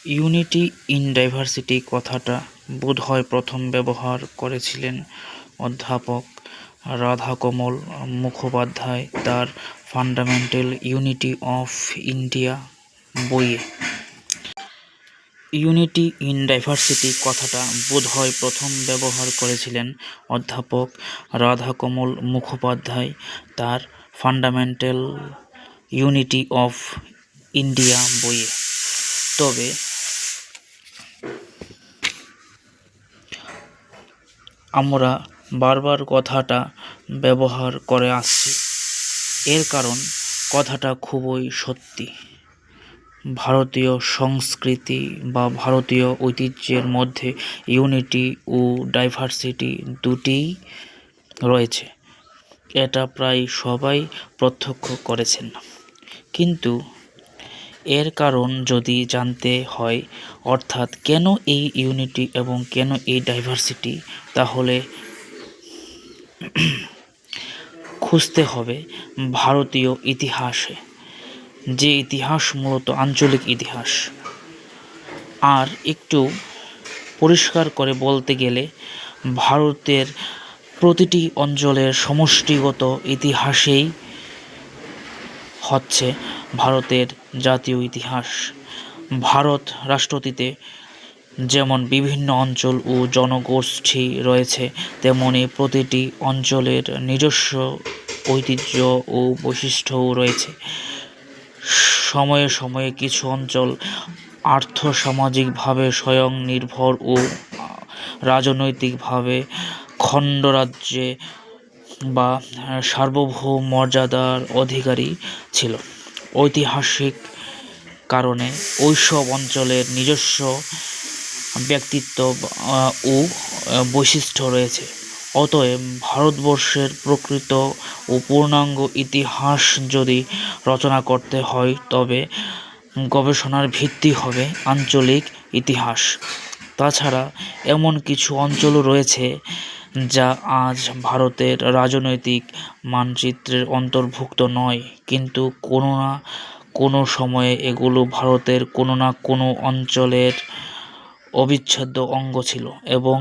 Unity in diversity কথাটা বোধহয় প্রথম ব্যবহার করেছিলেন অধ্যাপক রাধাকমল মুখোপাধ্যায় তাঁর ফান্ডামেন্টাল ইউনিটি অফ ইন্ডিয়া বইয়ে। ইউনিটি ইন ডাইভার্সিটি কথাটা বোধহয় প্রথম ব্যবহার করেছিলেন অধ্যাপক রাধাকমল মুখোপাধ্যায় তাঁর ফান্ডামেন্টাল ইউনিটি অফ ইন্ডিয়া বইয়ে। তবে আমরা বারবার কথাটা ব্যবহার করে আসছি, এর কারণ কথাটা খুবই সত্যি। ভারতীয় সংস্কৃতি বা ভারতীয় ঐতিহ্যের মধ্যে ইউনিটি ও ডাইভার্সিটি দুটিই রয়েছে, এটা প্রায় সবাই প্রত্যক্ষ করেছেন। কিন্তু এর কারণ যদি জানতে হয়, অর্থাৎ কেন এই ইউনিটি এবং কেন এই ডাইভার্সিটি, তাহলে খুঁজতে হবে ভারতীয় ইতিহাসে, যে ইতিহাস মূলত আঞ্চলিক ইতিহাস। আর একটু পরিষ্কার করে বলতে গেলে ভারতের প্রতিটি অঞ্চলের সমষ্টিগত ইতিহাসেই হচ্ছে ভারতের জাতীয় ইতিহাস। ভারত রাষ্ট্রটিতে যেমন বিভিন্ন অঞ্চল ও জনগোষ্ঠী রয়েছে, তেমনি প্রতিটি অঞ্চলের নিজস্ব ঐতিহ্য ও বৈশিষ্ট্যও রয়েছে। সময়ে সময়ে কিছু অঞ্চল আর্থসামাজিকভাবে স্বয়ংনির্ভর ও রাজনৈতিকভাবে খণ্ডরাজ্যে বা সার্বভৌম মর্যাদার অধিকারী ছিল। ঐতিহাসিক কারণে ওইসব অঞ্চলের নিজস্ব ব্যক্তিত্ব ও বৈশিষ্ট্য রয়েছে। অতএব ভারতবর্ষের প্রকৃত ও পূর্ণাঙ্গ ইতিহাস যদি রচনা করতে হয়, তবে গবেষণার ভিত্তি হবে আঞ্চলিক ইতিহাস। তাছাড়া এমন কিছু অঞ্চলও রয়েছে যা আজ ভারতের রাজনৈতিক মানচিত্রের অন্তর্ভুক্ত নয়, কিন্তু কোনো না কোনো সময়ে এগুলো ভারতের কোনো না কোনো অঞ্চলের অবিচ্ছেদ্য অঙ্গ ছিল এবং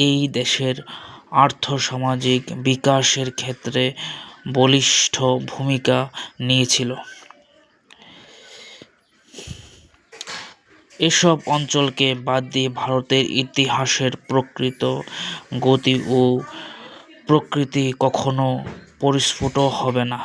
এই দেশের আর্থসামাজিক বিকাশের ক্ষেত্রে বলিষ্ঠ ভূমিকা নিয়েছিল। এসব অঞ্চলকে বাদ দিয়ে ভারতের ইতিহাসের প্রকৃত গতি ও প্রকৃতি কখনো পরিস্ফুট হবে না।